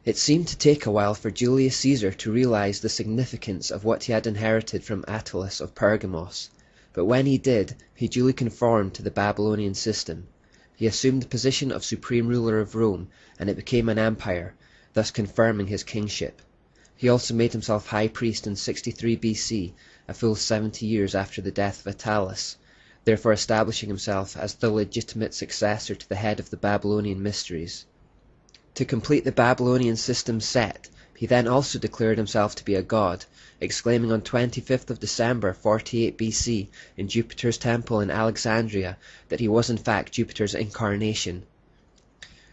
It seemed to take a while for Julius Caesar to realize the significance of what he had inherited from Attalus of Pergamos, but when he did, he duly conformed to the Babylonian system. He assumed the position of supreme ruler of Rome, and it became an empire, thus confirming his kingship. He also made himself high priest in 63 BC, a full 70 years after the death of Attalus, therefore establishing himself as the legitimate successor to the head of the Babylonian mysteries. To complete the Babylonian system set, he then also declared himself to be a god, exclaiming on 25th of December 48 BC in Jupiter's temple in Alexandria that he was in fact Jupiter's incarnation.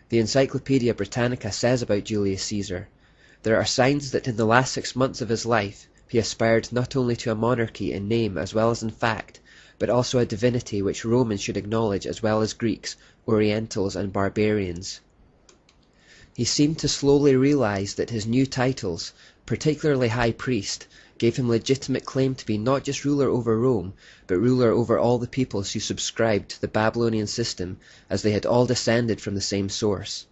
The Encyclopaedia Britannica says about Julius Caesar, "There are signs that in the last 6 months of his life he aspired not only to a monarchy in name as well as in fact, but also a divinity which Romans should acknowledge as well as Greeks, Orientals and barbarians." He seemed to slowly realize that his new titles, particularly high priest, gave him legitimate claim to be not just ruler over Rome, but ruler over all the peoples who subscribed to the Babylonian system, as they had all descended from the same source.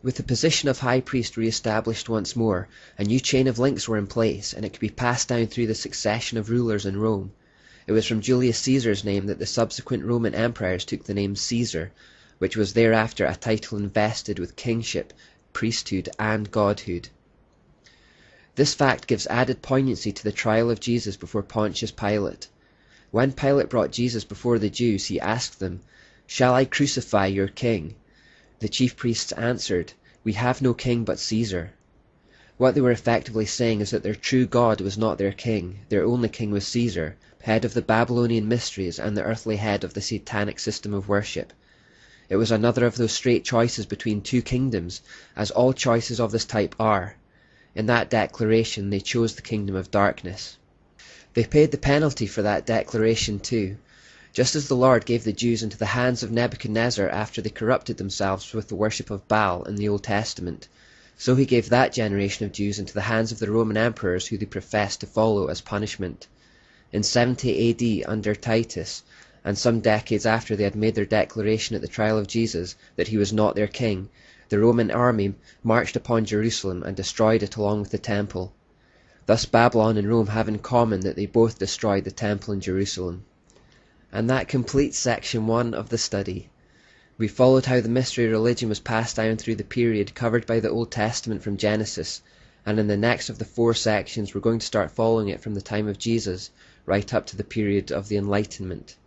With the position of high priest re-established once more, a new chain of links were in place, and it could be passed down through the succession of rulers in Rome. It was from Julius Caesar's name that the subsequent Roman emperors took the name Caesar, which was thereafter a title invested with kingship, priesthood, and godhood. This fact gives added poignancy to the trial of Jesus before Pontius Pilate. When Pilate brought Jesus before the Jews, he asked them, "Shall I crucify your king?" The chief priests answered, "We have no king but Caesar." What they were effectively saying is that their true God was not their king, their only king was Caesar, head of the Babylonian mysteries and the earthly head of the satanic system of worship. It was another of those straight choices between two kingdoms, as all choices of this type are. In that declaration they chose the kingdom of darkness. They paid the penalty for that declaration too. Just as the Lord gave the Jews into the hands of Nebuchadnezzar after they corrupted themselves with the worship of Baal in the Old Testament, so he gave that generation of Jews into the hands of the Roman emperors who they professed to follow as punishment. In 70 AD under Titus, and some decades after they had made their declaration at the trial of Jesus that he was not their king, the Roman army marched upon Jerusalem and destroyed it along with the temple. Thus Babylon and Rome have in common that they both destroyed the temple in Jerusalem. And that completes section 1 of the study. We followed how the mystery religion was passed down through the period covered by the Old Testament from Genesis, and in the next of the 4 sections we're going to start following it from the time of Jesus right up to the period of the Enlightenment.